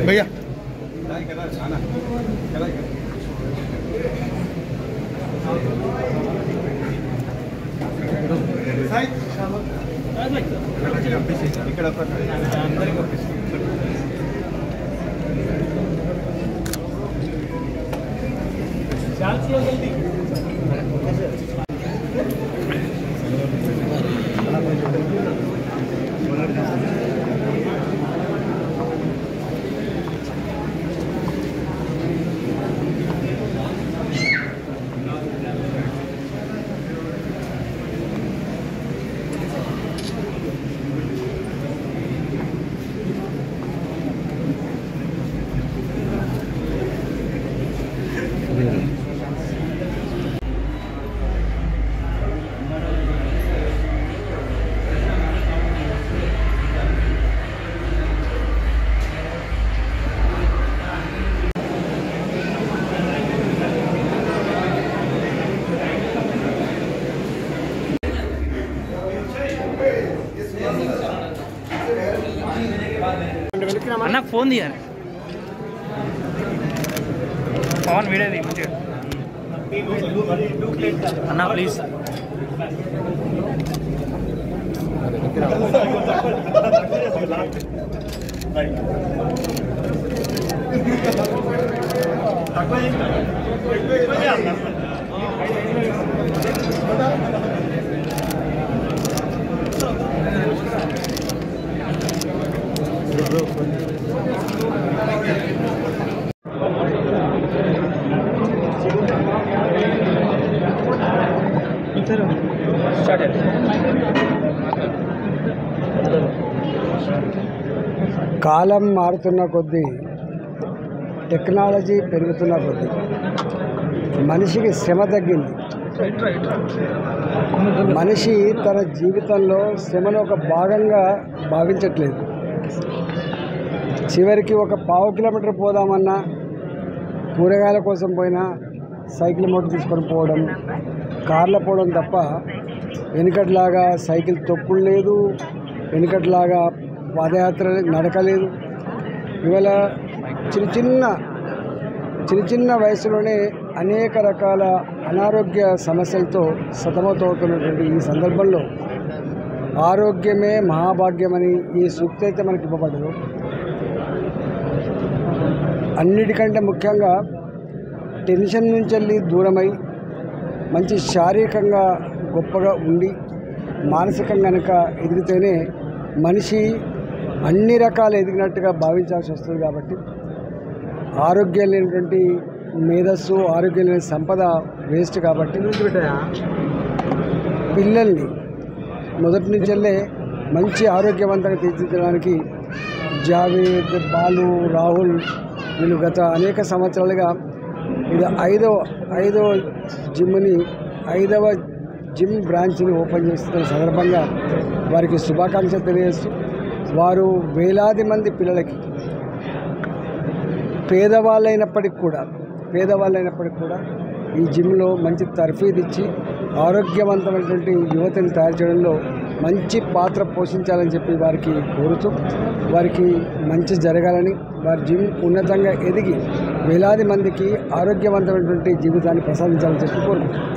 भैया అన్న ఫోన్ తీయాలి పవన్ వీడియో తీ మంచిగా అన్న ప్లీజ్ కాలం మారుతున్న కొద్దీ టెక్నాలజీ పెరుగుతున్న కొద్దీ మనిషికి శ్రమ తగ్గింది. మనిషి తన జీవితంలో శ్రమను ఒక భాగంగా భావించట్లేదు. చివరికి ఒక ½ కిలోమీటర్ పోదామన్నా కూరగాయల కోసం పోయినా సైకిల్ మోటార్ తీసుకొని పోవడం, కార్లో పోవడం తప్ప వెనుకట్లాగా సైకిల్ తొక్కుడు లేదు, వెనుకట్లాగా పాదయాత్ర నడకలేదు. ఇవాళ చిన్న చిన్న వయసులోనే అనేక రకాల అనారోగ్య సమస్యలతో సతమతమవుతున్నటువంటి ఈ సందర్భంలో ఆరోగ్యమే మహాభాగ్యమని ఈ సూక్తి అయితే మనకి ఇవ్వబడదు. అన్నిటికంటే ముఖ్యంగా టెన్షన్ నుంచి వెళ్ళి దూరమై మంచి శారీరకంగా గొప్పగా ఉండి మానసికంగా కనుక ఎదిగితేనే మనిషి అన్ని రకాలు ఎదిగినట్టుగా భావించాల్సి వస్తుంది. కాబట్టి ఆరోగ్యం లేనటువంటి మేధస్సు, ఆరోగ్యం లేని సంపద వేస్ట్. కాబట్టి పిల్లల్ని మొదటి నుంచెల్లే మంచి ఆరోగ్యవంతంగా తీర్చిదిద్దడానికి జావేద్, బాలు, రాహుల్ వీళ్ళు గత అనేక సంవత్సరాలుగా ఇది ఐదవ జిమ్ని 5వ జిమ్ బ్రాంచ్ని ఓపెన్ చేస్తున్న సందర్భంగా వారికి శుభాకాంక్షలు తెలియజేస్తూ, వారు వేలాది మంది పిల్లలకి పేదవాళ్ళైనప్పటికీ కూడా ఈ జిమ్లో మంచి తర్ఫీదు ఇచ్చి ఆరోగ్యవంతమైనటువంటి యువతని తయారు చేయడంలో మంచి పాత్ర పోషించాలని చెప్పి వారికి కోరుతూ, వారికి మంచి జరగాలని, వారి జిమ్ ఉన్నతంగా ఎదిగి వేలాది మందికి ఆరోగ్యవంతమైనటువంటి జీవితాన్ని ప్రసాదించాలని చెప్పి కోరుకుంటున్నాను.